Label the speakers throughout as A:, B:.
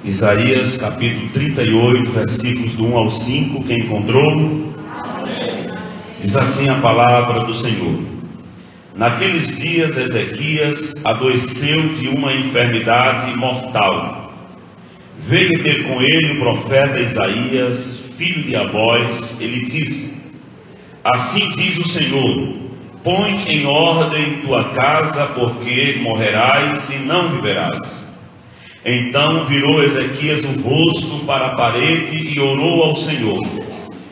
A: Isaías capítulo 38, versículos do 1 ao 5, quem encontrou?
B: Amém.
A: Diz assim a palavra do Senhor. Naqueles dias Ezequias adoeceu de uma enfermidade mortal. Veio ter com ele o profeta Isaías, filho de Amós. Ele disse: assim diz o Senhor, põe em ordem tua casa, porque morrerás e não viverás. Então virou Ezequias o rosto para a parede e orou ao Senhor.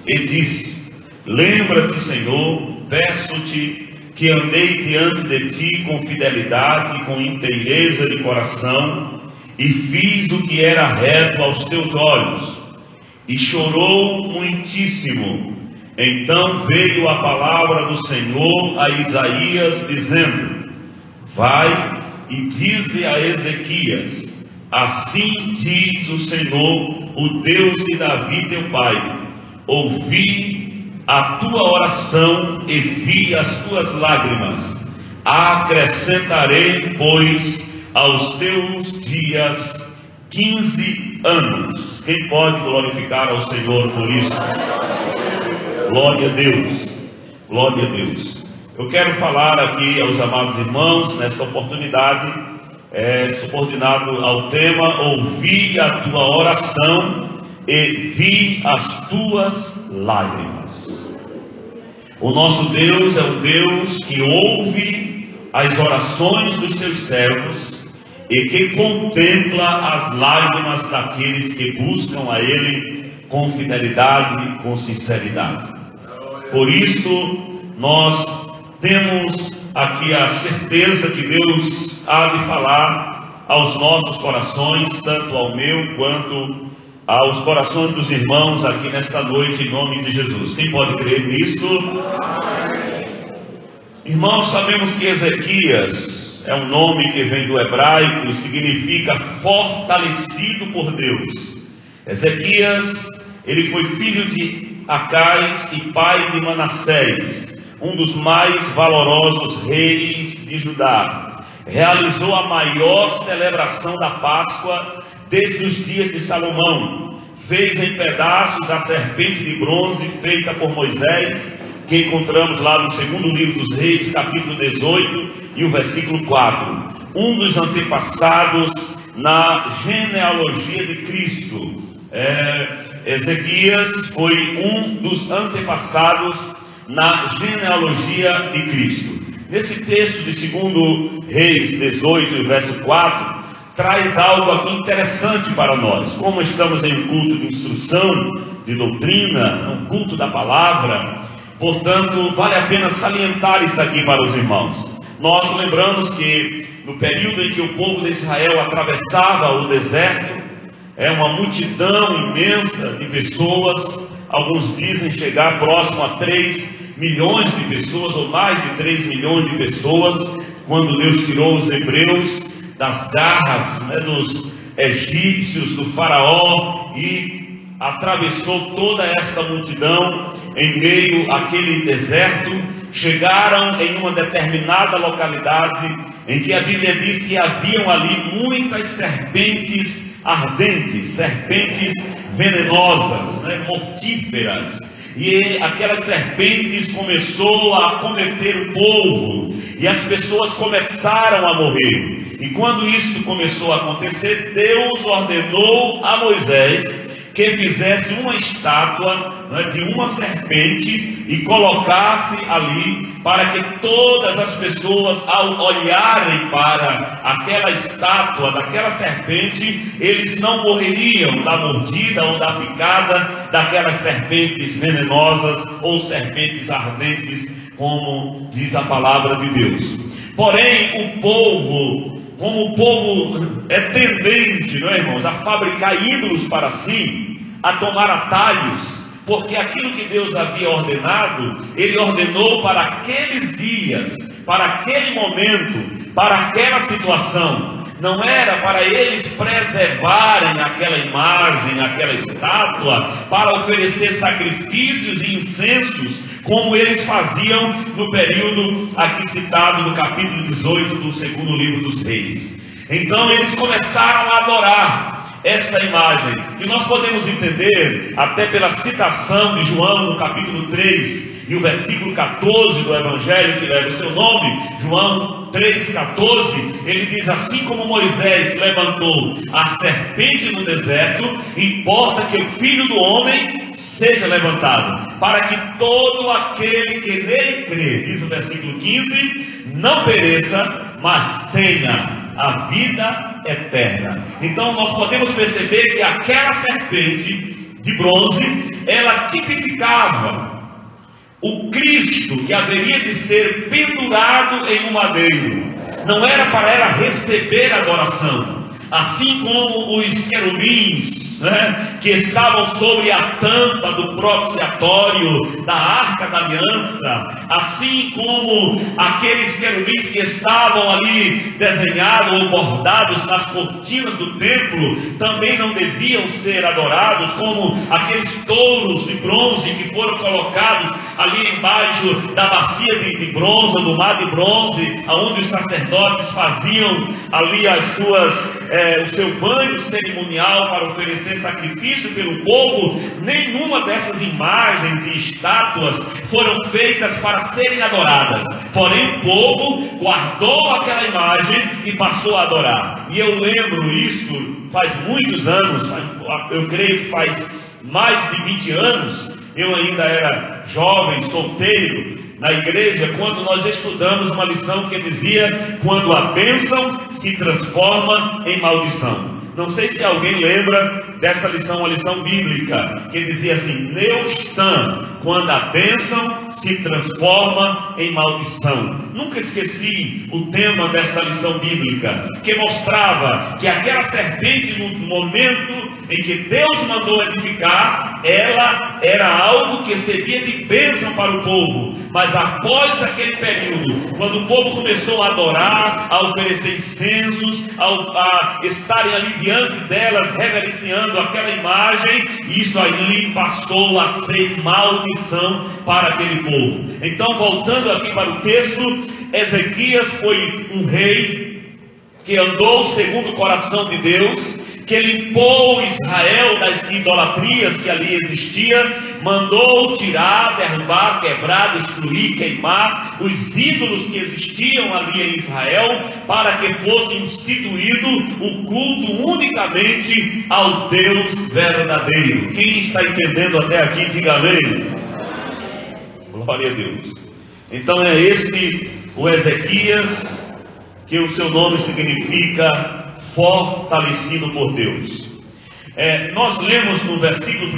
A: E disse: lembra-te, Senhor, peço-te que andei diante de ti com fidelidade e com inteireza de coração, e fiz o que era reto aos teus olhos. E chorou muitíssimo. Então veio a palavra do Senhor a Isaías, dizendo: vai e dize a Ezequias: assim diz o Senhor, o Deus de Davi teu pai: ouvi a tua oração e vi as tuas lágrimas. Acrescentarei, pois, aos teus dias 15 anos. Quem pode glorificar ao Senhor por isso? Glória a Deus, glória a Deus. Eu quero falar aqui aos amados irmãos, nessa oportunidade, subordinado ao tema: ouvi a tua oração e vi as tuas lágrimas. O nosso Deus é um Deus que ouve as orações dos seus servos e que contempla as lágrimas daqueles que buscam a Ele com fidelidade e com sinceridade. Por isso, nós temos aqui a certeza que Deus há de falar aos nossos corações, tanto ao meu quanto aos corações dos irmãos aqui nesta noite, em nome de Jesus. Quem pode crer nisto? Irmãos, sabemos que Ezequias é um nome que vem do hebraico e significa fortalecido por Deus. Ezequias, ele foi filho de Acais e pai de Manassés, um dos mais valorosos reis de Judá. Realizou a maior celebração da Páscoa desde os dias de Salomão. Fez em pedaços a serpente de bronze feita por Moisés, que encontramos lá no segundo livro dos Reis, capítulo 18 e o versículo 4. Um dos antepassados na genealogia de Cristo. Ezequias foi um dos antepassados na genealogia de Cristo. Nesse texto de 2 Reis 18, verso 4, traz algo aqui interessante para nós. Como estamos em um culto de instrução, de doutrina, um culto da palavra, portanto, vale a pena salientar isso aqui para os irmãos. Nós lembramos que no período em que o povo de Israel atravessava o deserto, uma multidão imensa de pessoas, alguns dizem chegar próximo a 3 milhões de pessoas, ou mais de 3 milhões de pessoas, quando Deus tirou os hebreus das garras dos egípcios, do faraó, e atravessou toda esta multidão em meio àquele deserto. Chegaram em uma determinada localidade em que a Bíblia diz que haviam ali muitas serpentes ardentes, serpentes venenosas, mortíferas. E aquelas serpentes começou a acometer o povo, e as pessoas começaram a morrer. E quando isso começou a acontecer, Deus ordenou a Moisés que fizesse uma estátua de uma serpente e colocasse ali, para que todas as pessoas, ao olharem para aquela estátua daquela serpente, eles não morreriam da mordida ou da picada daquelas serpentes venenosas ou serpentes ardentes, como diz a palavra de Deus. Porém, o povo, como o povo é tendente, não é, irmãos, a fabricar ídolos para si, a tomar atalhos, porque aquilo que Deus havia ordenado, Ele ordenou para aqueles dias, para aquele momento, para aquela situação. Não era para eles preservarem aquela imagem, aquela estátua, para oferecer sacrifícios e incensos, como eles faziam no período aqui citado no capítulo 18 do segundo livro dos Reis. Então eles começaram a adorar, esta imagem. E nós podemos entender, até pela citação de João no capítulo 3 e o versículo 14 do Evangelho que leva o seu nome, João 3,14, ele diz: assim como Moisés levantou a serpente no deserto, importa que o Filho do Homem seja levantado, para que todo aquele que nele crê, diz o versículo 15, não pereça, mas tenha a vida eterna. Então nós podemos perceber que aquela serpente de bronze, ela tipificava o Cristo que haveria de ser pendurado em um madeiro. Não era para ela receber adoração, assim como os querubins, que estavam sobre a tampa do propiciatório da Arca da Aliança, assim como aqueles querubins que estavam ali desenhados ou bordados nas cortinas do templo, também não deviam ser adorados, como aqueles touros de bronze que foram colocados ali embaixo da bacia de bronze, do mar de bronze, aonde os sacerdotes faziam ali o seu banho cerimonial para oferecer sacrifício pelo povo. Nenhuma dessas imagens e estátuas foram feitas para serem adoradas, porém o povo guardou aquela imagem e passou a adorar. E eu lembro isso faz muitos anos, eu creio que faz mais de 20 anos, eu ainda era jovem, solteiro, na igreja, quando nós estudamos uma lição que dizia: quando a bênção se transforma em maldição. Não sei se alguém lembra dessa lição, uma lição bíblica, que dizia assim: Neustan, quando a bênção se transforma em maldição. Nunca esqueci o tema dessa lição bíblica, que mostrava que aquela serpente, no momento em que Deus mandou edificar, ela era algo que servia de bênção para o povo. Mas após aquele período, quando o povo começou a adorar, a oferecer incensos, a estarem ali diante delas, reverenciando aquela imagem, isso ali passou a ser maldição para aquele povo. Então, voltando aqui para o texto, Ezequias foi um rei que andou segundo o coração de Deus, que limpou Israel das idolatrias que ali existia, mandou tirar, derrubar, quebrar, destruir, queimar os ídolos que existiam ali em Israel, para que fosse instituído o culto unicamente ao Deus verdadeiro. Quem está entendendo até aqui, diga amém. Glória a Deus. Então é este o Ezequias, que o seu nome significa fortalecido por Deus. Nós lemos no versículo 1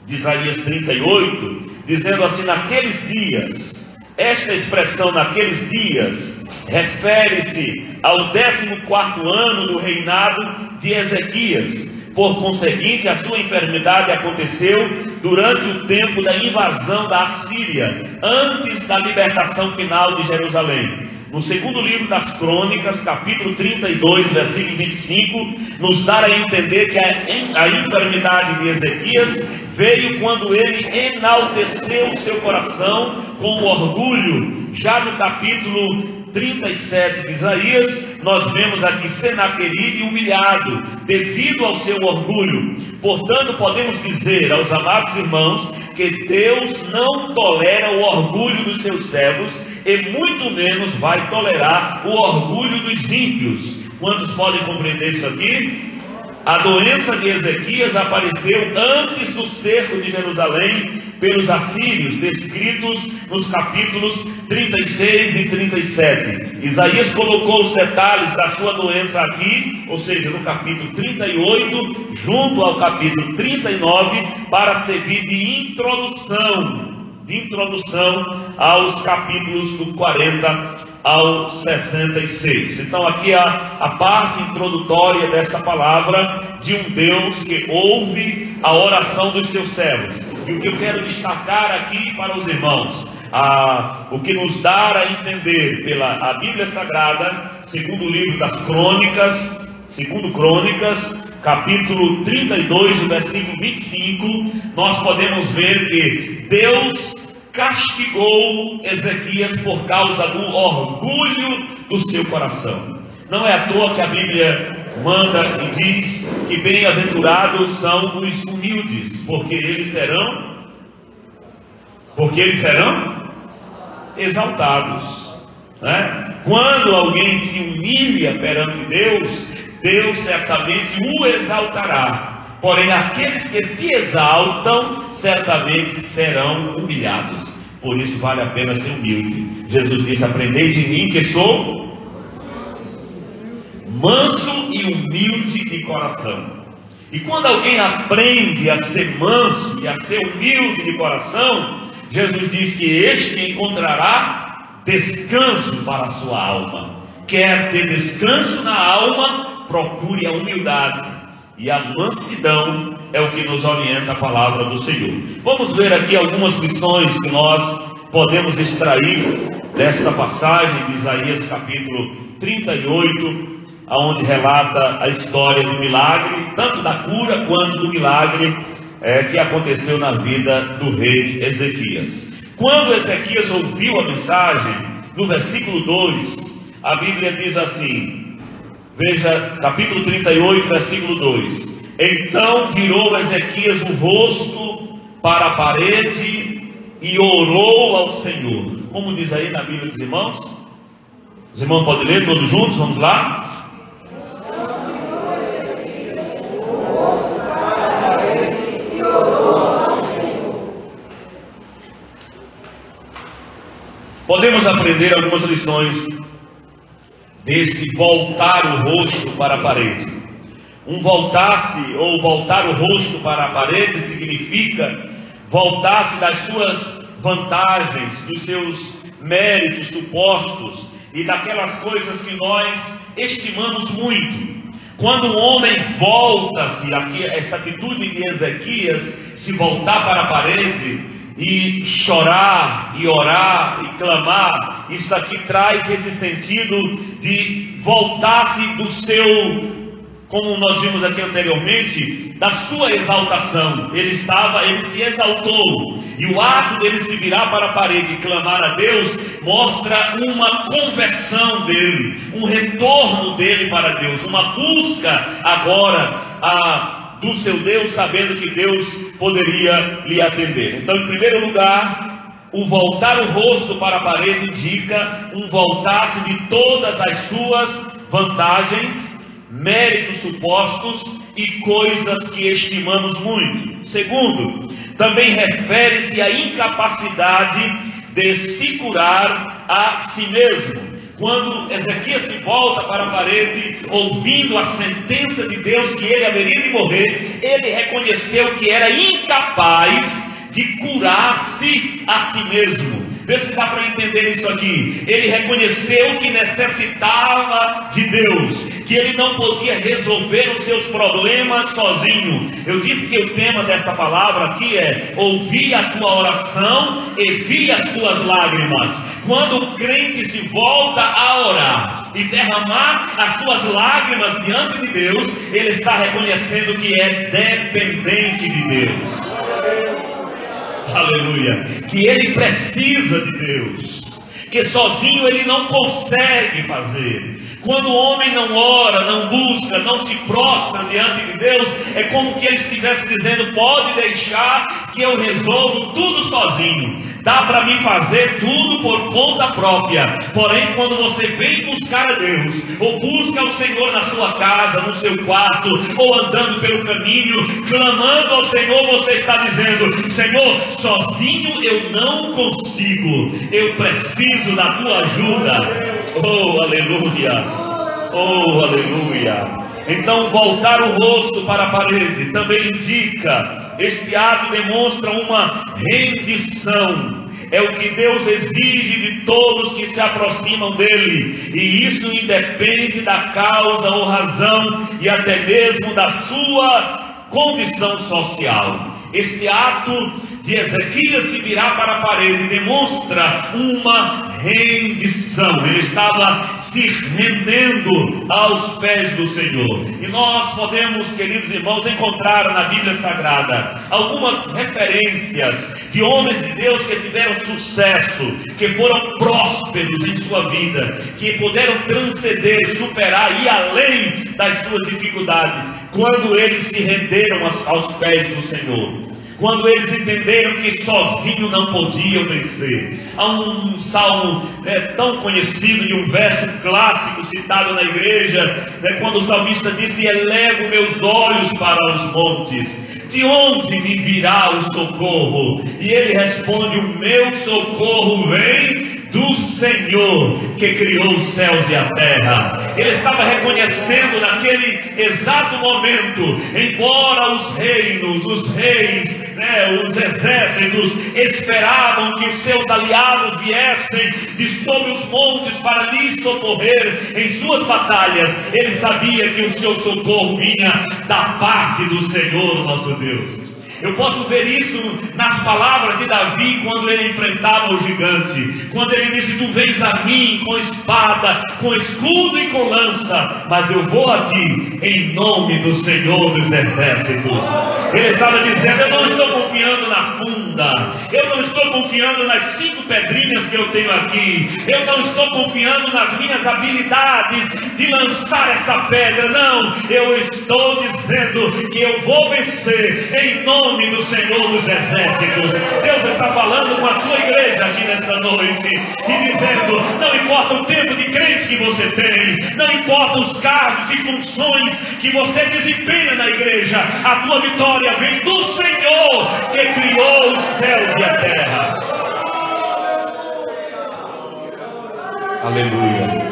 A: de Isaías 38, dizendo assim: naqueles dias. Esta expressão, naqueles dias, refere-se ao 14º ano do reinado de Ezequias. Por conseguinte, a sua enfermidade aconteceu durante o tempo da invasão da Assíria, antes da libertação final de Jerusalém. No segundo livro das Crônicas, capítulo 32, versículo 25, nos dá a entender que a enfermidade de Ezequias veio quando ele enalteceu o seu coração com orgulho. Já no capítulo 37 de Isaías, nós vemos aqui Senaqueribe humilhado devido ao seu orgulho. Portanto, podemos dizer aos amados irmãos que Deus não tolera o orgulho dos seus servos, e muito menos vai tolerar o orgulho dos ímpios. Quantos podem compreender isso aqui? A doença de Ezequias apareceu antes do cerco de Jerusalém pelos assírios, descritos nos capítulos 36 e 37. Isaías colocou os detalhes da sua doença aqui, ou seja, no capítulo 38, junto ao capítulo 39, para servir de introdução aos capítulos do 40 ao 66. Então aqui a parte introdutória desta palavra de um Deus que ouve a oração dos seus servos. E o que eu quero destacar aqui para os irmãos, o que nos dá a entender pela a Bíblia Sagrada, segundo o livro das Crônicas, segundo Crônicas, capítulo 32, versículo 25, nós podemos ver que Deus castigou Ezequias por causa do orgulho do seu coração. Não é à toa que a Bíblia manda e diz que bem-aventurados são os humildes, porque eles serão exaltados, né? Quando alguém se humilha perante Deus, Deus certamente o exaltará. Porém, aqueles que se exaltam, certamente serão humilhados. Por isso vale a pena ser humilde. Jesus disse: aprendei de mim que sou manso e humilde de coração. E quando alguém aprende a ser manso e a ser humilde de coração, Jesus diz que este encontrará descanso para a sua alma. Quer ter descanso na alma, procure a humildade. E a mansidão é o que nos orienta a palavra do Senhor. Vamos ver aqui algumas lições que nós podemos extrair desta passagem de Isaías capítulo 38, onde relata a história do milagre, tanto da cura quanto do milagre que aconteceu na vida do rei Ezequias. Quando Ezequias ouviu a mensagem, no versículo 2, a Bíblia diz assim, veja, capítulo 38, versículo 2: então virou Ezequias o rosto para a parede e orou ao Senhor. Como diz aí na Bíblia dos irmãos? Os irmãos podem ler todos juntos? Vamos lá? Podemos aprender algumas lições desse voltar o rosto para a parede. Voltar-se ou voltar o rosto para a parede significa voltar-se das suas vantagens, dos seus méritos supostos e daquelas coisas que nós estimamos muito. Quando um homem volta-se, essa atitude de Ezequias, se voltar para a parede e chorar, e orar, e clamar, isso aqui traz esse sentido de voltar-se do seu, como nós vimos aqui anteriormente, da sua exaltação. Ele se exaltou, e o ato dele se virar para a parede e clamar a Deus, mostra uma conversão dele, um retorno dele para Deus, uma busca agora do seu Deus, sabendo que Deus poderia lhe atender. Então, em primeiro lugar, o voltar o rosto para a parede indica um voltar-se de todas as suas vantagens, méritos supostos e coisas que estimamos muito. Segundo, também refere-se à incapacidade de se curar a si mesmo. Quando Ezequias se volta para a parede, ouvindo a sentença de Deus que ele haveria de morrer, ele reconheceu que era incapaz de curar-se a si mesmo. Vê se dá para entender isso aqui. Ele reconheceu que necessitava de Deus, que ele não podia resolver os seus problemas sozinho. Eu disse que o tema dessa palavra aqui é: ouvi a tua oração e vi as tuas lágrimas. Quando o crente se volta a orar e derramar as suas lágrimas diante de Deus, ele está reconhecendo que é dependente de Deus. Aleluia, que ele precisa de Deus, que sozinho ele não consegue fazer. Quando o homem não ora, não busca, não se prostra diante de Deus, é como que ele estivesse dizendo: pode deixar que eu resolvo tudo sozinho, dá para mim fazer tudo por conta própria. Porém, quando você vem buscar a Deus, ou busca o Senhor na sua casa, no seu quarto, ou andando pelo caminho, clamando ao Senhor, você está dizendo: Senhor, sozinho eu não consigo, eu preciso da tua ajuda. Oh, aleluia! Oh, aleluia! Então, voltar o rosto para a parede também indica, este ato demonstra uma rendição. É o que Deus exige de todos que se aproximam dele, e isso independe da causa ou razão e até mesmo da sua condição social. Este ato de Ezequias se virar para a parede demonstra uma rendição, ele estava se rendendo aos pés do Senhor. E nós podemos, queridos irmãos, encontrar na Bíblia Sagrada algumas referências de homens de Deus que tiveram sucesso, que foram prósperos em sua vida, que puderam transcender, superar e ir além das suas dificuldades, quando eles se renderam aos pés do Senhor. Quando eles entenderam que sozinho não podiam vencer. Há um salmo tão conhecido e um verso clássico citado na igreja, quando o salmista disse: elevo meus olhos para os montes, de onde me virá o socorro? E ele responde: o meu socorro vem do Senhor, que criou os céus e a terra. Ele estava reconhecendo naquele exato momento, embora os reinos, os reis, os exércitos esperavam que os seus aliados viessem de sobre os montes para lhes socorrer em suas batalhas, ele sabia que o seu socorro vinha da parte do Senhor nosso Deus. Eu posso ver isso nas palavras de Davi quando ele enfrentava o gigante, quando ele disse: tu vens a mim com espada, com escudo e com lança, mas eu vou a ti em nome do Senhor dos exércitos. Ele estava dizendo: eu não estou confiando na funda, eu não estou confiando nas 5 pedrinhas que eu tenho aqui, eu não estou confiando nas minhas habilidades de lançar essa pedra, não, eu estou dizendo que eu vou vencer em nome do Senhor dos exércitos. Deus está falando com a sua igreja aqui nesta noite e dizendo: não importa o tempo de crente que você tem, não importa os cargos e funções que você desempenha na igreja, a tua vitória vem do Senhor que criou os céus e a terra. Aleluia.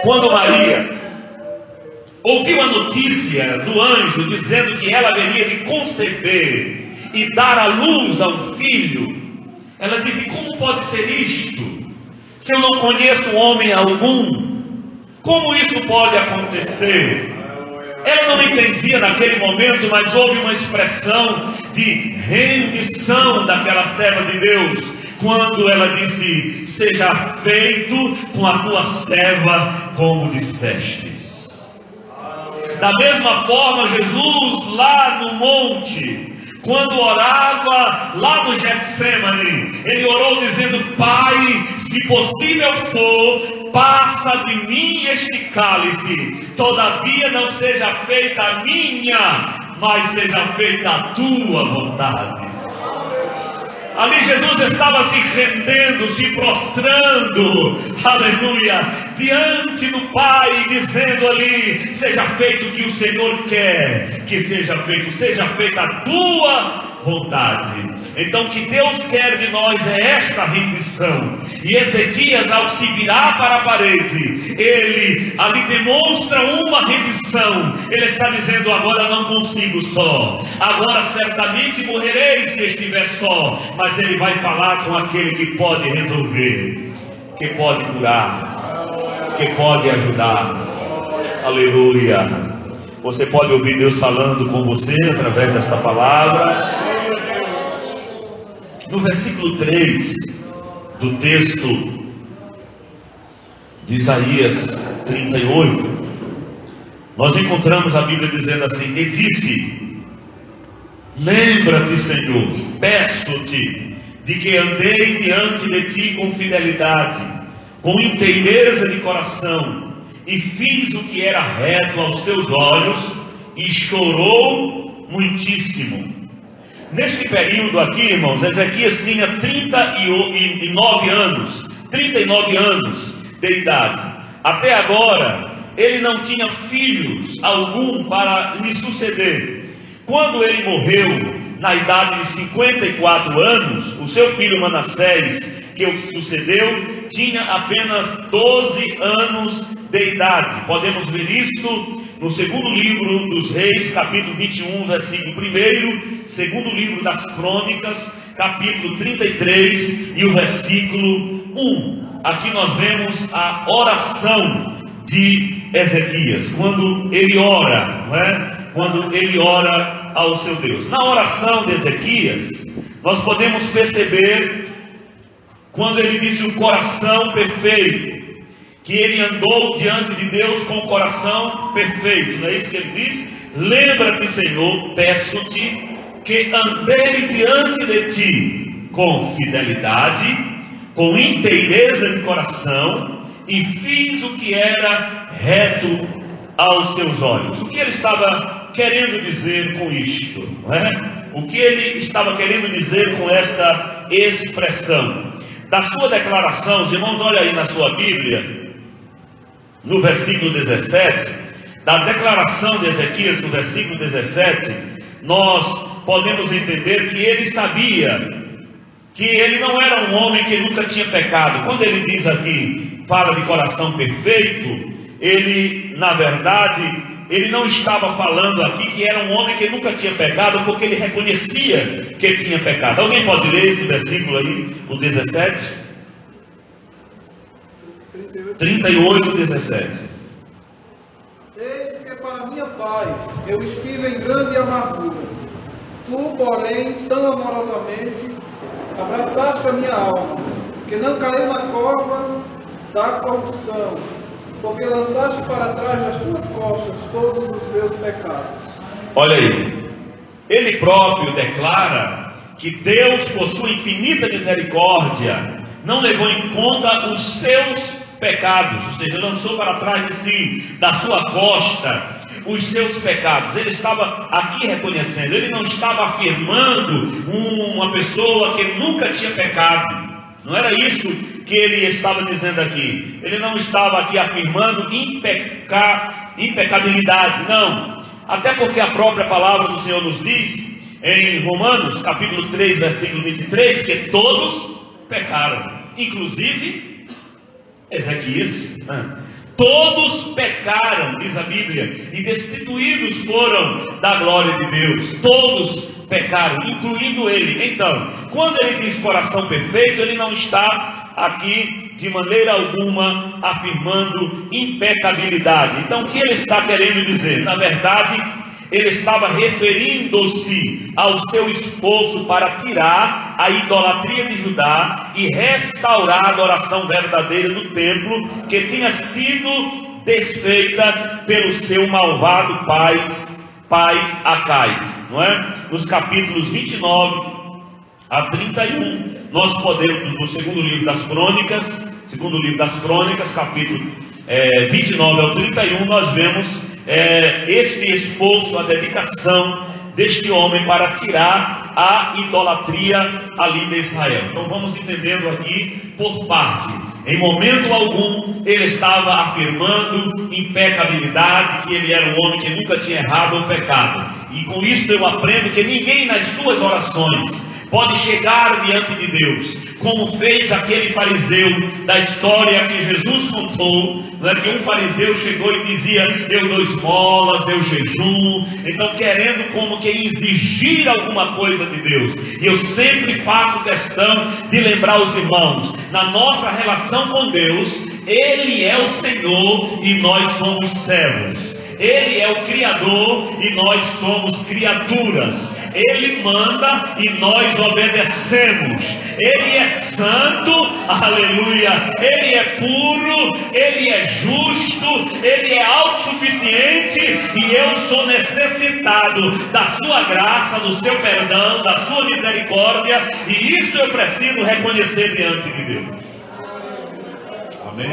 A: Quando Maria ouviu a notícia do anjo dizendo que ela haveria de conceber e dar à luz a um filho, ela disse: como pode ser isto? Se eu não conheço homem algum, como isso pode acontecer? Ela não entendia naquele momento, mas houve uma expressão de rendição daquela serva de Deus, quando ela disse: seja feito com a tua serva como disseste. Da mesma forma, Jesus lá no monte, quando orava lá no Getsemane, ele orou dizendo: Pai, se possível for, passa de mim este cálice, todavia não seja feita a minha, mas seja feita a tua vontade. Ali Jesus estava se rendendo, se prostrando, aleluia, diante do Pai, dizendo ali: seja feito o que o Senhor quer que seja feita a tua vontade. Então o que Deus quer de nós é esta rendição. E Ezequias, ao se virar para a parede, ele ali demonstra uma rendição. Ele está dizendo: agora não consigo só, agora certamente morrerei se estiver só. Mas ele vai falar com aquele que pode resolver, que pode curar, que pode ajudar. Aleluia. Você pode ouvir Deus falando com você através dessa palavra. No versículo 3 do texto de Isaías 38, nós encontramos a Bíblia dizendo assim: e disse: lembra-te, Senhor, peço-te, de que andei diante de ti com fidelidade, com inteireza de coração, e fiz o que era reto aos teus olhos, e chorou muitíssimo. Neste período aqui, irmãos, Ezequias tinha 39 anos de idade. Até agora, ele não tinha filhos algum para lhe suceder. Quando ele morreu, na idade de 54 anos, o seu filho Manassés, que o sucedeu, tinha apenas 12 anos de idade. Podemos ver isso no segundo livro dos Reis, capítulo 21, versículo 1, segundo livro das Crônicas, capítulo 33 e o versículo 1. Aqui nós vemos a oração de Ezequias, quando ele ora, não é? Quando ele ora ao seu Deus. Na oração de Ezequias, nós podemos perceber quando ele disse o coração perfeito, que ele andou diante de Deus com o coração perfeito, não é isso que ele diz? Lembra-te, Senhor, peço-te, que andei diante de ti com fidelidade, com inteireza de coração, e fiz o que era reto aos seus olhos. O que ele estava querendo dizer com isto? Não é? O que ele estava querendo dizer com esta expressão? Da sua declaração, os irmãos, olha aí na sua Bíblia, no versículo 17, da declaração de Ezequias, no versículo 17, nós podemos entender que ele sabia que ele não era um homem que nunca tinha pecado. Quando ele diz aqui, fala de coração perfeito, ele, na verdade, ele não estava falando aqui que era um homem que nunca tinha pecado, porque ele reconhecia que tinha pecado. Alguém pode ler esse versículo aí, o 17? 38, 17.
B: Eis que para minha paz eu estive em grande amargura. Tu, porém, tão amorosamente abraçaste a minha alma, que não caiu na cova da corrupção, porque lançaste para trás das tuas costas todos os meus pecados.
A: Olha aí, ele próprio declara que Deus, por sua infinita misericórdia, não levou em conta os seus pecados, ou seja, lançou para trás de si, da sua costa, os seus pecados. Ele estava aqui reconhecendo, ele não estava afirmando uma pessoa que nunca tinha pecado. Não era isso que ele estava dizendo aqui. Ele não estava aqui afirmando impecabilidade, não. Até porque a própria palavra do Senhor nos diz, em Romanos, capítulo 3, versículo 23, que todos pecaram, inclusive Ezequias. Todos pecaram, diz a Bíblia, e destituídos foram da glória de Deus. Todos pecaram, incluindo ele. Então, quando ele diz coração perfeito, ele não está aqui de maneira alguma afirmando impecabilidade. Então, o que ele está querendo dizer? Na verdade, ele estava referindo-se ao seu esforço para tirar a idolatria de Judá e restaurar a adoração verdadeira no templo, que tinha sido desfeita pelo seu malvado pai Acais, não é? Nos capítulos 29 a 31, nós podemos, no segundo livro das Crônicas, capítulo 29 ao 31, nós vemos esse esforço, a dedicação deste homem para tirar a idolatria ali de Israel. Então vamos entendendo aqui por parte. Em momento algum ele estava afirmando impecabilidade, que ele era um homem que nunca tinha errado ou pecado. E com isso eu aprendo que ninguém nas suas orações pode chegar diante de Deus como fez aquele fariseu da história que Jesus contou, né, que um fariseu chegou e dizia: eu dou esmolas, eu jejum, então querendo como que exigir alguma coisa de Deus. E eu sempre faço questão de lembrar os irmãos, na nossa relação com Deus, Ele é o Senhor e nós somos servos. Ele é o Criador e nós somos criaturas. Ele manda e nós obedecemos. Ele é santo, aleluia. Ele é puro, Ele é justo, Ele é autossuficiente. E eu sou necessitado da sua graça, do seu perdão, da sua misericórdia. E isso eu preciso reconhecer diante de Deus. Amém?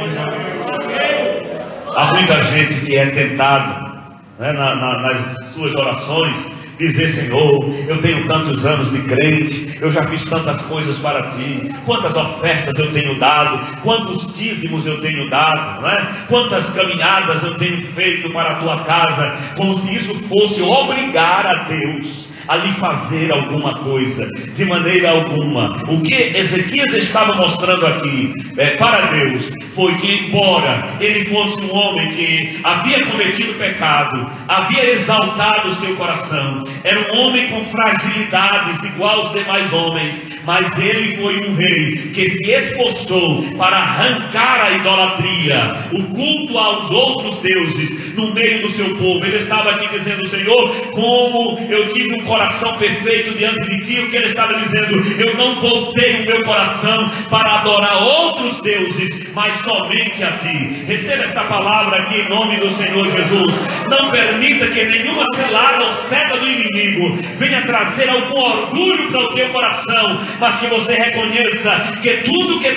A: Há muita gente que é tentado, né, nas suas orações, dizer: Senhor, eu tenho tantos anos de crente, eu já fiz tantas coisas para ti, quantas ofertas eu tenho dado, quantos dízimos eu tenho dado, não é? Quantas caminhadas eu tenho feito para a tua casa, como se isso fosse obrigar a Deus a lhe fazer alguma coisa. De maneira alguma. O que Ezequias estava mostrando aqui para Deus foi que, embora ele fosse um homem que havia cometido pecado, havia exaltado o seu coração, era um homem com fragilidades igual aos demais homens, mas ele foi um rei que se esforçou para arrancar a idolatria, o culto aos outros deuses no meio do seu povo. Ele estava aqui dizendo: Senhor, como eu tive um coração perfeito diante de ti. O que ele estava dizendo: eu não voltei o meu coração para adorar outros deuses, mas somente a ti. Receba esta palavra aqui em nome do Senhor Jesus. Não permita que nenhuma cilada ou seta do inimigo venha trazer algum orgulho para o teu coração, mas que você reconheça que tudo que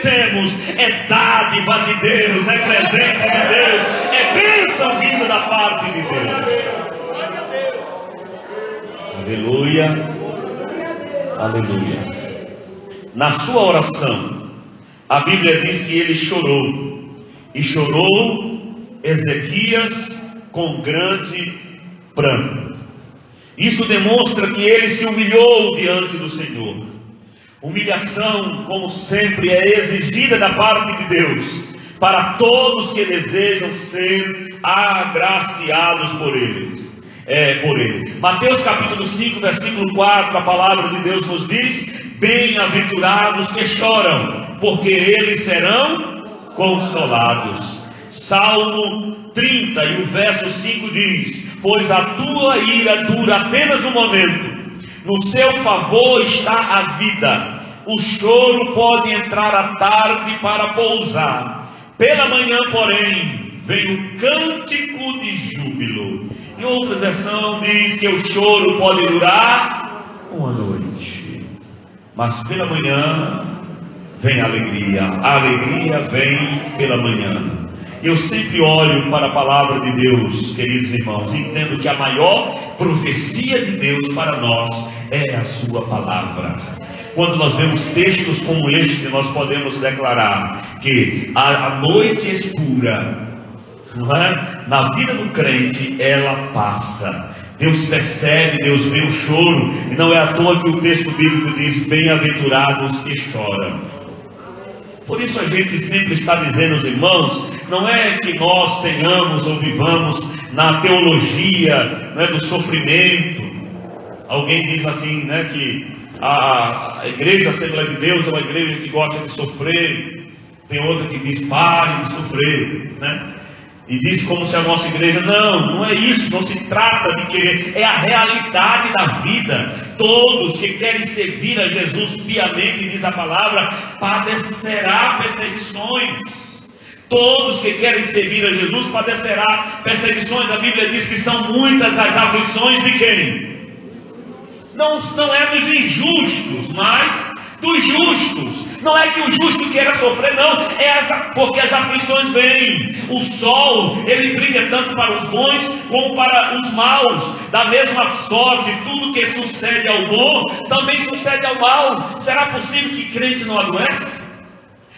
A: temos é dádiva de Deus, é presente de Deus, é bênção vinda da parte de Deus. Aleluia, aleluia. Na sua oração, a Bíblia diz que ele chorou, e chorou Ezequias com grande pranto. Isso demonstra que ele se humilhou diante do Senhor. Humilhação, como sempre, é exigida da parte de Deus para todos que desejam ser agraciados por ele. Mateus capítulo 5, versículo 4, a palavra de Deus nos diz: bem-aventurados que choram, porque eles serão consolados. Salmo 30 e o verso 5 diz: pois a tua ira dura apenas um momento, no seu favor está a vida. O choro pode entrar à tarde para pousar, pela manhã, porém, vem o cântico de júbilo. Em outra versão diz que o choro pode durar uma noite, mas pela manhã vem a alegria. A alegria vem pela manhã. Eu sempre olho para a palavra de Deus, queridos irmãos, e entendo que a maior profecia de Deus para nós é a sua palavra. Quando nós vemos textos como este, nós podemos declarar que a noite escura, não é? Na vida do crente, ela passa. Deus percebe, Deus vê o choro, e não é à toa que o texto bíblico diz: bem-aventurados que choram. Por isso a gente sempre está dizendo aos irmãos, não é que nós tenhamos ou vivamos na teologia, não é, do sofrimento. Alguém diz assim, né, que a igreja Assembleia de Deus é uma igreja que gosta de sofrer. Tem outra que diz: pare de sofrer, né? E diz como se a nossa igreja... Não é isso, não se trata de querer, é a realidade da vida. Todos que querem servir a Jesus piamente, diz a palavra, padecerá perseguições. Todos que querem servir a Jesus padecerá perseguições. A Bíblia diz que são muitas as aflições de quem? Não é dos injustos, mas dos justos. Não é que o justo queira sofrer, não, porque as aflições vêm. O sol, ele brilha tanto para os bons como para os maus. Da mesma sorte, tudo que sucede ao bom também sucede ao mal. Será possível que crente não adoece?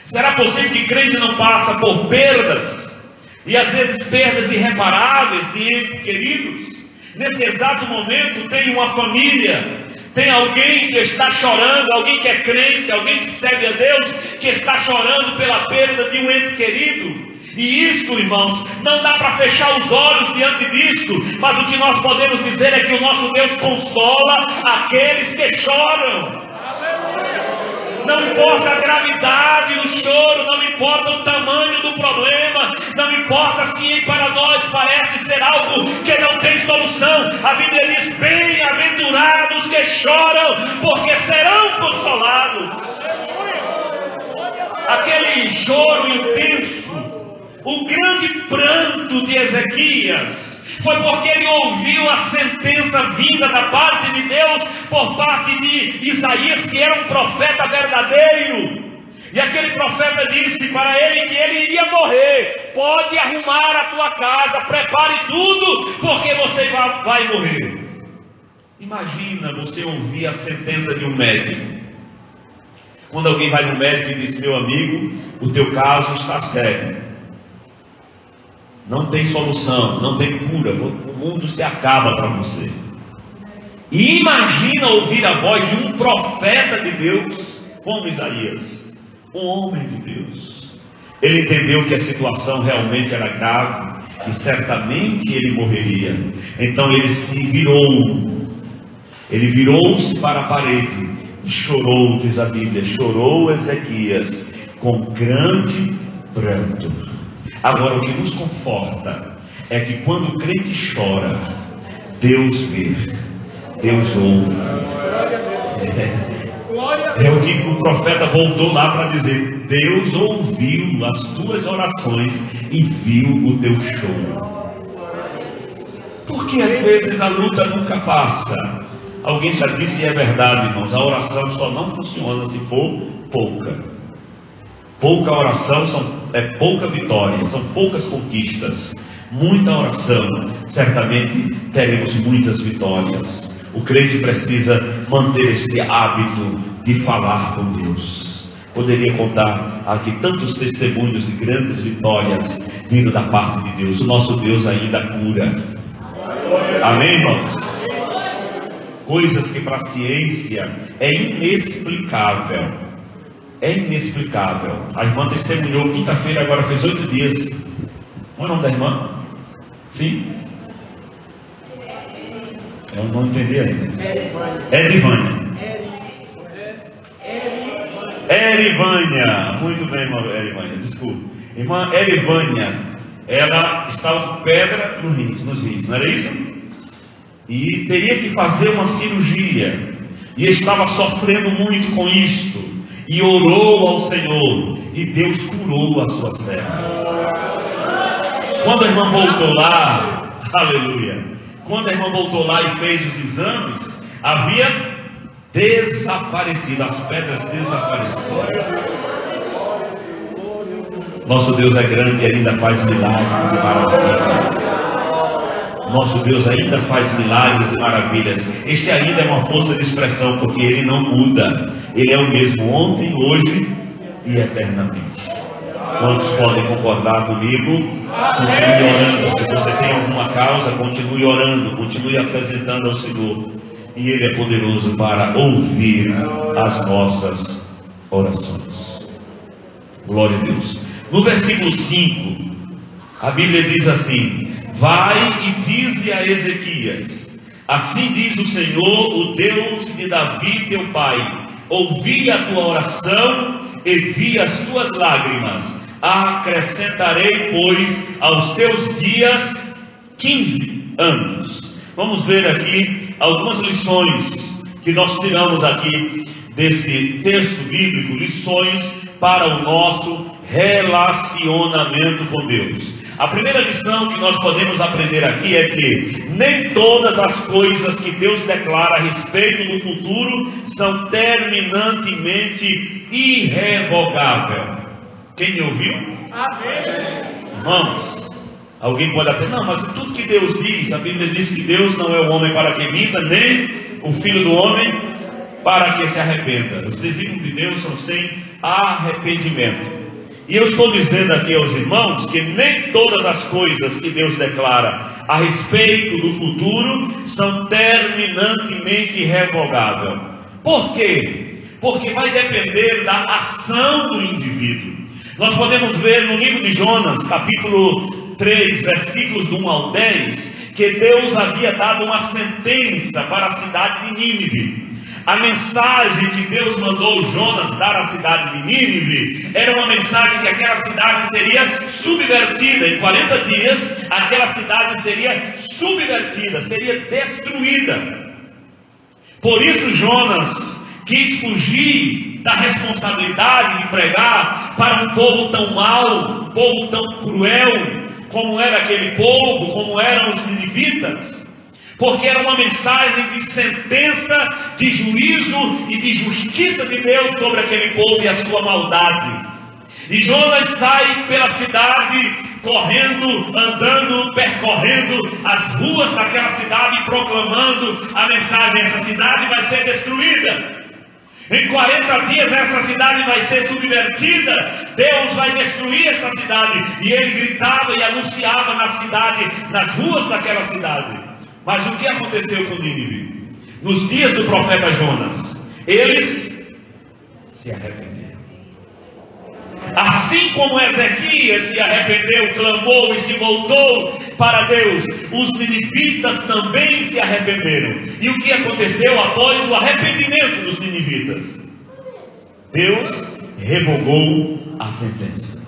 A: Será possível que crente não passa por perdas? E às vezes perdas irreparáveis de entes queridos? Nesse exato momento tem uma família, tem alguém que está chorando, alguém que é crente, alguém que serve a Deus, que está chorando pela perda de um ente querido. E isto, irmãos, não dá para fechar os olhos diante disto, mas o que nós podemos dizer é que o nosso Deus consola aqueles que choram. Não importa a gravidade do choro, não importa o tamanho do problema, não importa se para nós parece ser algo que não tem solução. A Bíblia diz: bem-aventurados que choram, porque serão consolados. Aquele choro intenso, o grande pranto de Ezequias, foi porque ele ouviu a sentença vinda da parte de Deus por parte de Isaías, que era um profeta verdadeiro. E aquele profeta disse para ele que ele iria morrer. Pode arrumar a tua casa, prepare tudo, porque você vai morrer. Imagina você ouvir a sentença de um médico. Quando alguém vai no médico e diz: meu amigo, o teu caso está sério, não tem solução, não tem cura, o mundo se acaba para você. E imagina ouvir a voz de um profeta de Deus como Isaías, um homem de Deus. Ele entendeu que a situação realmente era grave e certamente ele morreria. Então ele se virou, ele virou-se para a parede chorou, diz a Bíblia, chorou Ezequias com grande pranto. Agora, o que nos conforta é que quando o crente chora, Deus vê, Deus ouve. É o que o profeta voltou lá para dizer: Deus ouviu as tuas orações e viu o teu choro. Porque às vezes a luta nunca passa. Alguém já disse, e é verdade, irmãos, a oração só não funciona se for pouca. Pouca oração é pouca vitória, são poucas conquistas. Muita oração, certamente teremos muitas vitórias. O crente precisa manter este hábito de falar com Deus. Poderia contar aqui tantos testemunhos de grandes vitórias vindo da parte de Deus. O nosso Deus ainda cura. Amém, irmãos? Coisas que para a ciência é inexplicável. É inexplicável. A irmã testemunhou quinta-feira, agora fez 8 dias. Qual é o nome da irmã? Sim? Eu não entendi ainda. Erivânia. Erivânia. Muito bem, irmã Erivânia. Desculpe. Irmã Erivânia, ela estava com pedra nos rins, não era isso? E teria que fazer uma cirurgia. E estava sofrendo muito com isto. E orou ao Senhor. E Deus curou a sua serva. Quando a irmã voltou lá, aleluia. Quando a irmã voltou lá e fez os exames, havia desaparecido, as pedras desapareceram. Nosso Deus é grande e ainda faz milagres e maravilhas. Nosso Deus ainda faz milagres e maravilhas. Este ainda é uma força de expressão, porque Ele não muda. Ele é o mesmo ontem, hoje e eternamente. Quantos podem concordar comigo? Continue orando. Se você tem alguma causa, continue orando, continue apresentando ao Senhor. E Ele é poderoso para ouvir as nossas orações. Glória a Deus. No versículo 5, a Bíblia diz assim: vai e dize a Ezequias: assim diz o Senhor, o Deus de Davi teu pai, ouvi a tua oração e vi as tuas lágrimas. Acrescentarei, pois, aos teus dias 15 anos. Vamos ver aqui algumas lições que nós tiramos aqui desse texto bíblico, lições para o nosso relacionamento com Deus. A primeira lição que nós podemos aprender aqui é que nem todas as coisas que Deus declara a respeito do futuro são terminantemente irrevogáveis. Quem me ouviu? Amém. Irmãos, alguém pode até, não, mas tudo que Deus diz, a Bíblia diz que Deus não é o homem para que minta, nem o filho do homem para que se arrependa. Os desígnios de Deus são sem arrependimento. E eu estou dizendo aqui aos irmãos que nem todas as coisas que Deus declara a respeito do futuro são terminantemente irrevogáveis. Por quê? Porque vai depender da ação do indivíduo. Nós podemos ver no livro de Jonas, capítulo 3, versículos do 1 ao 10, que Deus havia dado uma sentença para a cidade de Nínive. A mensagem que Deus mandou Jonas dar à cidade de Nínive era uma mensagem que aquela cidade seria subvertida. Em 40 dias, aquela cidade seria subvertida, seria destruída. Por isso Jonas quis fugir da responsabilidade de pregar para um povo tão mau, um povo tão cruel, como era aquele povo, como eram os ninivitas. Porque era uma mensagem de sentença, de juízo e de justiça de Deus sobre aquele povo e a sua maldade. E Jonas sai pela cidade, correndo, andando, percorrendo as ruas daquela cidade, proclamando a mensagem: essa cidade vai ser destruída. Em 40 dias essa cidade vai ser subvertida. Deus vai destruir essa cidade. E ele gritava e anunciava na cidade, nas ruas daquela cidade. Mas o que aconteceu com Nínive? Nos dias do profeta Jonas, eles se arrependeram. Assim como Ezequias se arrependeu, clamou e se voltou para Deus, os ninivitas também se arrependeram. E o que aconteceu após o arrependimento dos ninivitas? Deus revogou a sentença.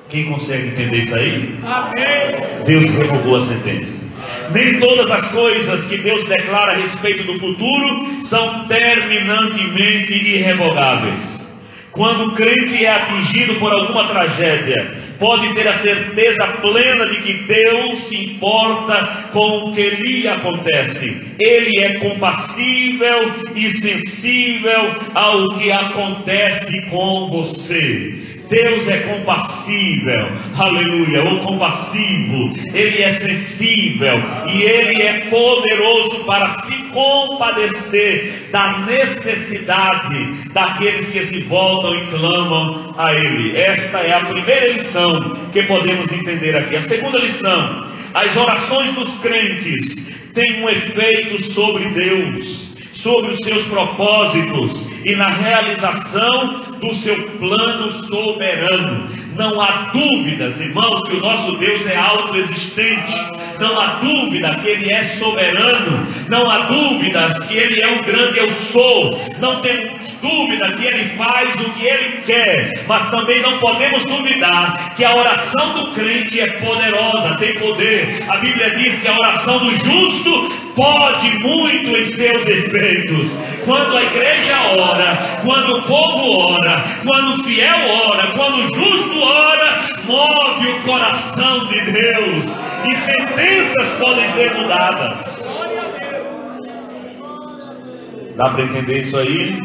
A: Quem consegue entender isso aí?
B: Amém.
A: Deus revogou a sentença. Nem todas as coisas que Deus declara a respeito do futuro são terminantemente irrevogáveis. Quando o crente é atingido por alguma tragédia, pode ter a certeza plena de que Deus se importa com o que lhe acontece. Ele é compassível e sensível ao que acontece com você. Deus é compassível, aleluia, ou compassivo, Ele é sensível e Ele é poderoso para se compadecer da necessidade daqueles que se voltam e clamam a Ele. Esta é a primeira lição que podemos entender aqui. A segunda lição: as orações dos crentes têm um efeito sobre Deus, sobre os seus propósitos e na realização do seu plano soberano. Não há dúvidas, irmãos, que o nosso Deus é autoexistente. Não há dúvida que Ele é soberano. Não há dúvidas que Ele é o grande eu sou. Não temos dúvida que Ele faz o que Ele quer. Mas também não podemos duvidar que a oração do crente é poderosa, tem poder. A Bíblia diz que a oração do justo pode muito em seus efeitos. Quando a igreja ora, quando o povo ora, quando o fiel ora, quando o justo ora, move o coração de Deus e sentenças podem ser mudadas. Dá para entender isso aí?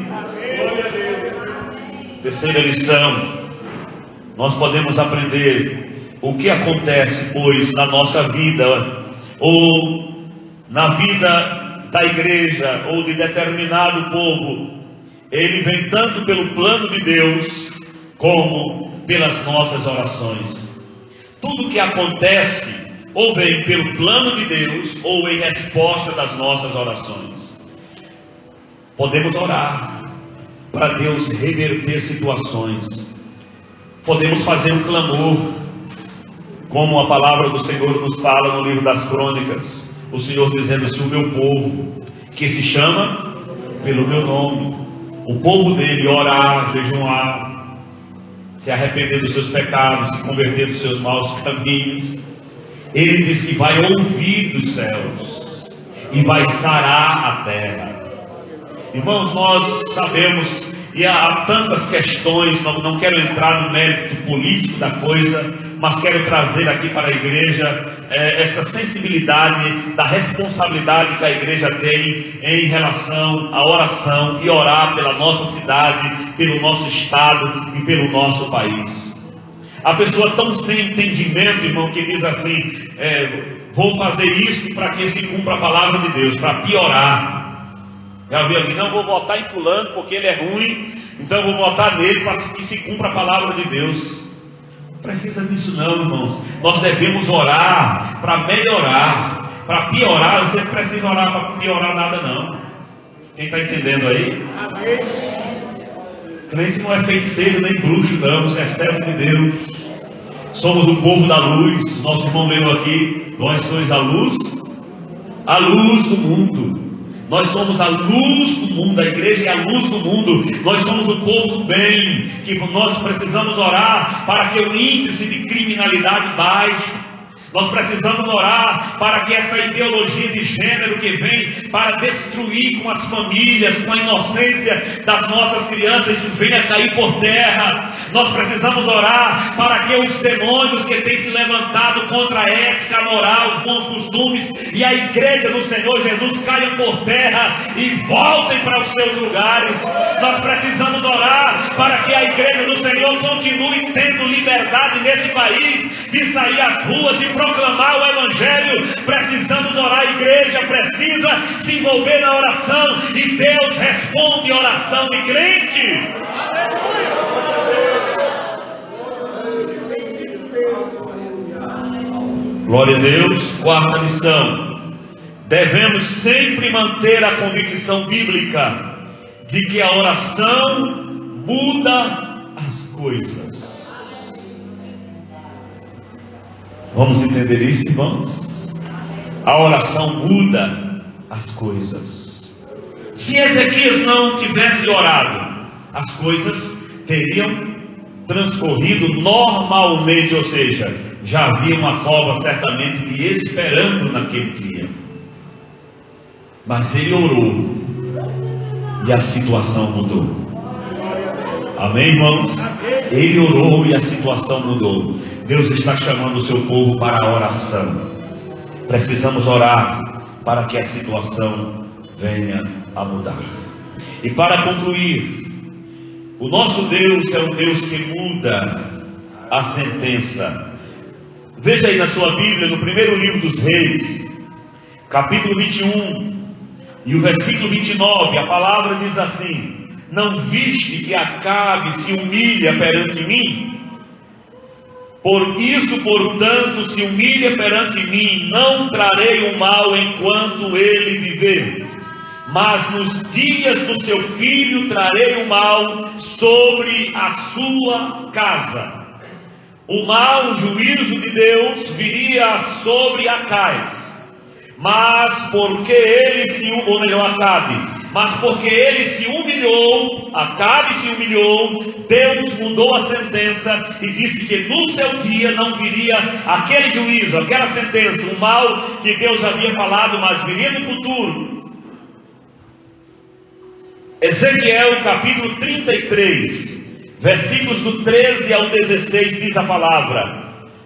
A: Terceira lição: nós podemos aprender o que acontece, pois, na nossa vida, ou na vida da igreja, ou de determinado povo. Ele vem tanto pelo plano de Deus, como pelas nossas orações. Tudo que acontece, ou vem pelo plano de Deus, ou em resposta das nossas orações. Podemos orar para Deus reverter situações. Podemos fazer um clamor, como a palavra do Senhor nos fala no livro das Crônicas. O Senhor dizendo: se o meu povo, que se chama pelo meu nome, o povo dele orar, jejuar, se arrepender dos seus pecados, se converter dos seus maus caminhos, Ele diz que vai ouvir dos céus e vai sarar a terra. Irmãos, nós sabemos, e há tantas questões, não quero entrar no mérito político da coisa, mas quero trazer aqui para a igreja essa sensibilidade da responsabilidade que a igreja tem em relação à oração e orar pela nossa cidade, pelo nosso estado e pelo nosso país. A pessoa tão sem entendimento, irmão, que diz assim: vou fazer isso para que se cumpra a palavra de Deus, para piorar. Já viu aqui? Não, vou votar em fulano porque ele é ruim, então vou votar nele para que se cumpra a palavra de Deus. Não precisa disso não, irmãos. Nós devemos orar para melhorar. Para piorar, você não precisa orar para piorar nada não. Quem está entendendo aí? Amém. Crente não é feiticeiro nem bruxo não, você é servo de Deus. Somos o povo da luz. Nosso irmão leu aqui: nós somos a luz do mundo. Nós somos a luz do mundo, a igreja é a luz do mundo. Nós somos o povo do bem, que nós precisamos orar para que o índice de criminalidade baixe. Nós precisamos orar para que essa ideologia de gênero que vem para destruir com as famílias, com a inocência das nossas crianças, isso venha cair por terra. Nós precisamos orar para que os demônios que têm se levantado contra a ética, a moral, os bons costumes e a igreja do Senhor Jesus caiam por terra e voltem para os seus lugares. Nós precisamos orar para que a igreja do Senhor continue tendo liberdade nesse país de sair às ruas e proclamar o Evangelho. Precisamos orar, a igreja precisa se envolver na oração e Deus responde a oração de crente. Glória a Deus. Quarta lição: devemos sempre manter a convicção bíblica de que a oração muda as coisas. Vamos entender isso, irmãos? A oração muda as coisas. Se Ezequias não tivesse orado, as coisas teriam transcorrido normalmente, ou seja, já havia uma cova certamente lhe esperando naquele dia. Mas ele orou e a situação mudou. Amém, irmãos? Ele orou e a situação mudou. Deus está chamando o seu povo para a oração. Precisamos orar para que a situação venha a mudar. E para concluir, o nosso Deus é um Deus que muda a sentença. Veja aí na sua Bíblia, no primeiro livro dos Reis, capítulo 21 e o versículo 29, a palavra diz assim: não viste que Acabe se humilha perante mim? Por isso, portanto, se humilha perante mim, não trarei o mal enquanto ele viver, mas nos dias do seu filho trarei o mal sobre a sua casa. O mau juízo de Deus viria sobre Acais, mas porque ele se humilhou, Acabe se humilhou, Deus mudou a sentença e disse que no seu dia não viria aquele juízo, aquela sentença, o mal que Deus havia falado, mas viria no futuro. Ezequiel capítulo 33, versículos do 13 ao 16 diz a palavra: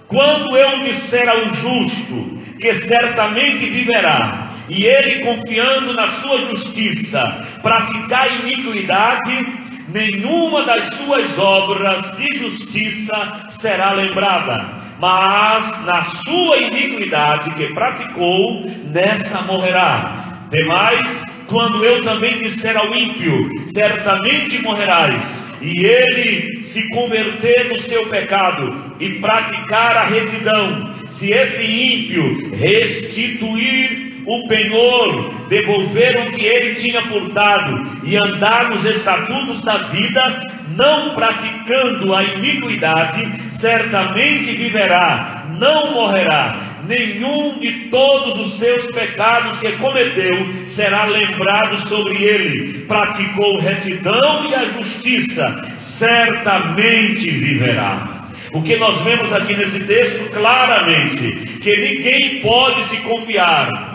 A: quando eu disser ao justo que certamente viverá, e ele confiando na sua justiça praticar iniquidade, nenhuma das suas obras de justiça será lembrada, mas na sua iniquidade que praticou, nessa morrerá. Demais, quando eu também disser ao ímpio, certamente morrerás, e ele se converter no seu pecado e praticar a retidão, se esse ímpio restituir o penhor, devolver o que ele tinha furtado e andar nos estatutos da vida, não praticando a iniquidade, certamente viverá, não morrerá. Nenhum de todos os seus pecados que cometeu será lembrado sobre ele. Praticou retidão e a justiça, certamente viverá. O que nós vemos aqui nesse texto claramente, que ninguém pode se confiar,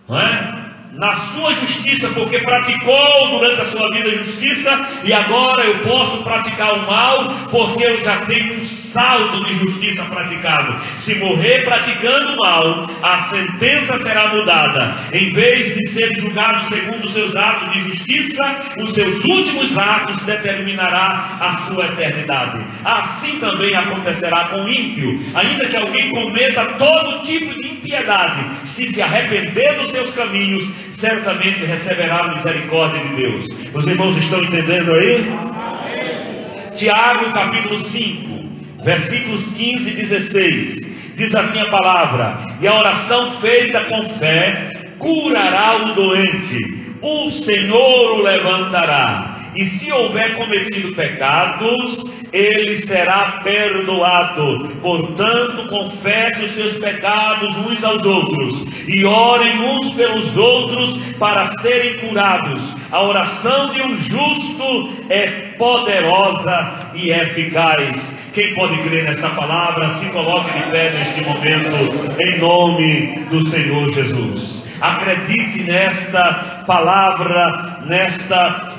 A: não é? Na sua justiça, porque praticou durante a sua vida justiça, e agora eu posso praticar o mal, porque eu já tenho um saldo de justiça praticado. Se morrer praticando o mal, a sentença será mudada. Em vez de ser julgado segundo os seus atos de justiça, os seus últimos atos determinará a sua eternidade. Assim também acontecerá com o ímpio. Ainda que alguém cometa todo tipo de impiedade, se arrepender dos seus caminhos, certamente receberá a misericórdia de Deus. Os irmãos estão entendendo aí? Amém. Tiago capítulo 5, versículos 15 e 16, diz assim a palavra: e a oração feita com fé curará o doente, o Senhor o levantará, e se houver cometido pecados, ele será perdoado. Portanto, confesse os seus pecados uns aos outros, e orem uns pelos outros para serem curados. A oração de um justo é poderosa e eficaz. Quem pode crer nessa palavra, se coloque de pé neste momento, em nome do Senhor Jesus. Acredite nesta palavra, nesta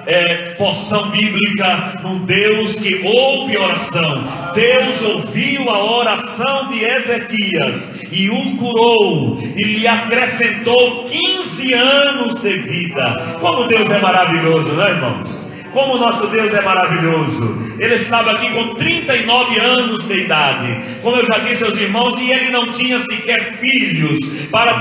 A: porção bíblica, num Deus que ouve oração. Deus ouviu a oração de Ezequias e o curou, e lhe acrescentou 15 anos de vida. Como Deus é maravilhoso, não é, irmãos? Como o nosso Deus é maravilhoso. Ele estava aqui com 39 anos de idade, como eu já disse aos irmãos, e ele não tinha sequer filhos para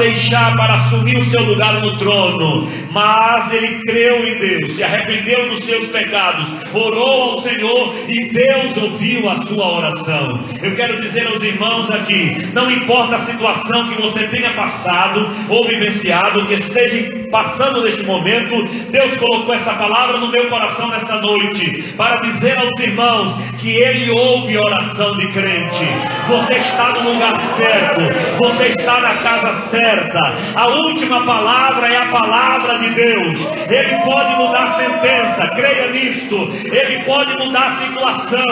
A: assumir o seu lugar no trono. Mas ele creu em Deus, se arrependeu dos seus pecados, orou ao Senhor, e Deus ouviu a sua oração. Eu quero dizer aos irmãos aqui, não importa a situação que você tenha passado ou vivenciado, que esteja passando neste momento, Deus colocou essa palavra no meu coração nesta noite, para dizer aos irmãos irmãos, que Ele ouve a oração de crente. Você está no lugar certo, você está na casa certa. A última palavra é a palavra de Deus. Ele pode mudar a sentença, creia nisto. Ele pode mudar a situação.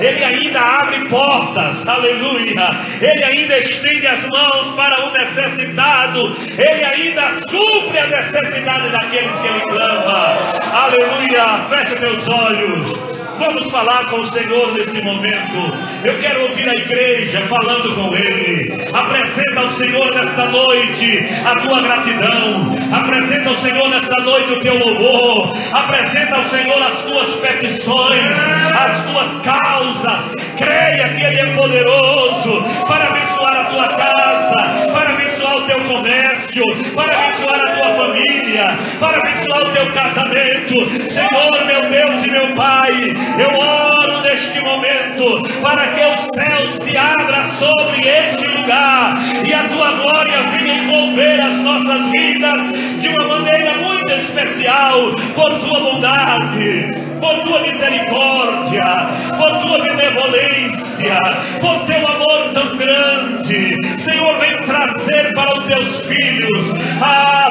A: Ele ainda abre portas, aleluia. Ele ainda estende as mãos para o necessitado. Ele ainda supre a necessidade daqueles que Ele clama, aleluia. Feche teus olhos. Vamos falar com o Senhor nesse momento. Eu quero ouvir a igreja falando com Ele. Apresenta ao Senhor nesta noite a tua gratidão. Apresenta ao Senhor nesta noite o teu louvor. Apresenta ao Senhor as tuas petições, as tuas causas. Creia que Ele é poderoso para abençoar a tua casa, para abençoar o teu comércio, para abençoar a tua família, para abençoar o teu casamento. Senhor, meu Deus e meu Pai, eu oro neste momento para que o céu se abra sobre este lugar e a tua glória venha envolver as nossas vidas de uma maneira muito especial, por tua bondade, por tua misericórdia, por tua benevolência, por teu amor tão grande. Senhor, vem trazer para os teus filhos,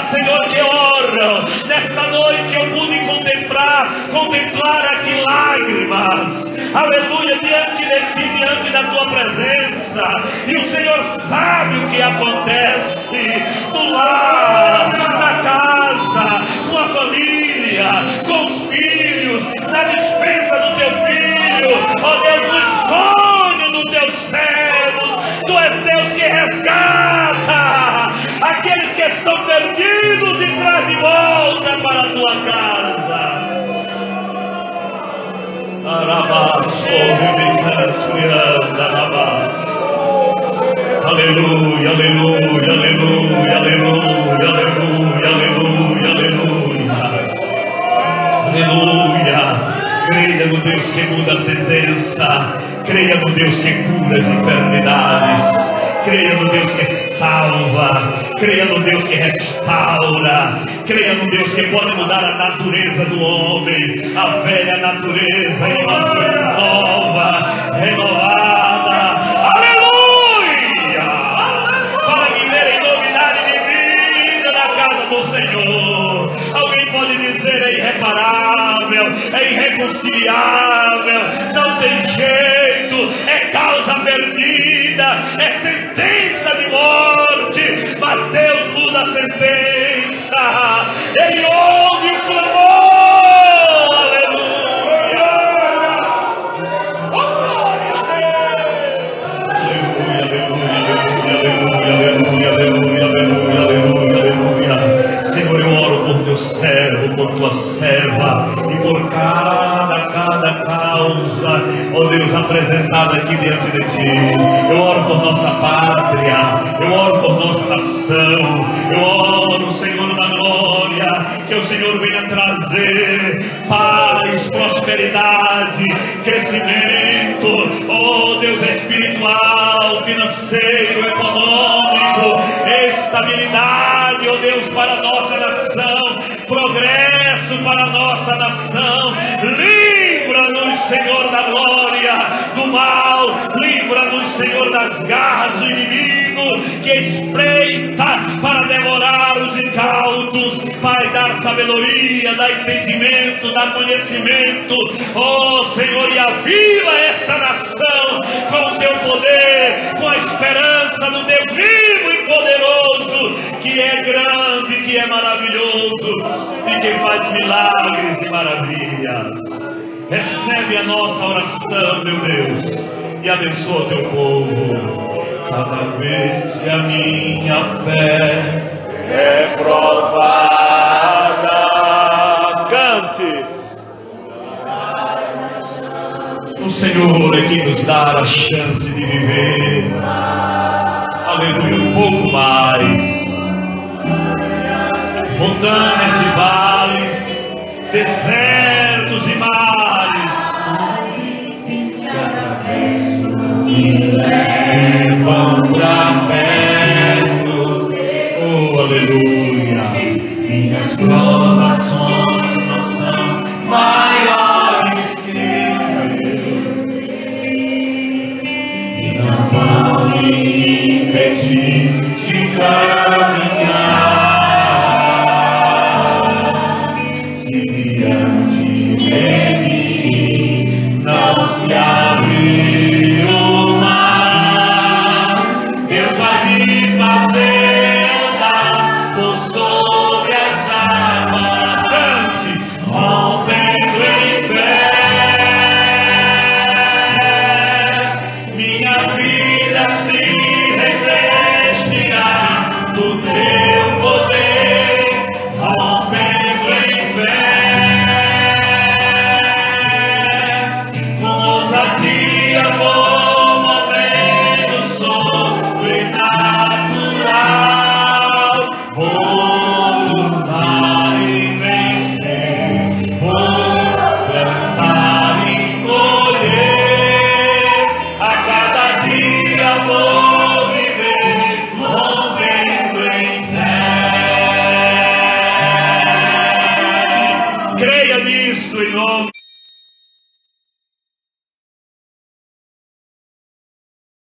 A: Senhor, que oram. Nesta noite eu pude contemplar aqui lágrimas, aleluia, diante de ti, diante da tua presença. E o Senhor sabe o que acontece no lar, na casa, com a família, com os filhos, na dispensa do teu filho, ó Deus, no sonho dos teus servos. Tu és Deus que resgata aqueles que estão perdidos e traz de volta para a tua casa. Aleluia, aleluia, aleluia, aleluia, aleluia, aleluia, aleluia, aleluia. Creia no Deus que muda a sentença, creia no Deus que cura as enfermidades, creia no Deus que salva, creia no Deus que restaura, creia no Deus que pode mudar a natureza do homem, a velha natureza em uma vida nova, renovada. Aleluia! Para viver em novidade de vida na casa do Senhor. Alguém pode dizer: é irreparável, é irreconciliável, não tem jeito, é causa perdida, é sentença de morte. Mas Deus muda a sentença, Ele ouve o clamor. Aleluia, aleluia, aleluia, aleluia, aleluia, aleluia, aleluia. Senhor, eu oro por teu servo, por tua serva e por cada causa, ó Deus, apresentada aqui diante de ti. Eu oro por nossa pátria, eu oro por nossa nação, eu oro, Senhor da glória, que o Senhor venha trazer paz, prosperidade, crescimento, ó Deus, espiritual, financeiro, econômico, estabilidade, ó Deus, para a nossa nação, progresso para a nossa nação. Livra-nos, Senhor da glória, do mal, livra-nos, Senhor, das garras do inimigo que espreita para devorar os incautos. Pai, dar sabedoria, dar entendimento, dar conhecimento, ó Senhor, e aviva essa nação com o teu poder, com a esperança do Deus vivo e poderoso, que é grande, que é maravilhoso e que faz milagres e maravilhas. Recebe a nossa oração, meu Deus, e abençoa o teu povo. Cada vez que a minha fé é provada, cante. O Senhor é quem nos dá a chance de viver, aleluia, um pouco mais. Montanhas e vales, desertos e mares, cada vez me levam pra perto, oh aleluia.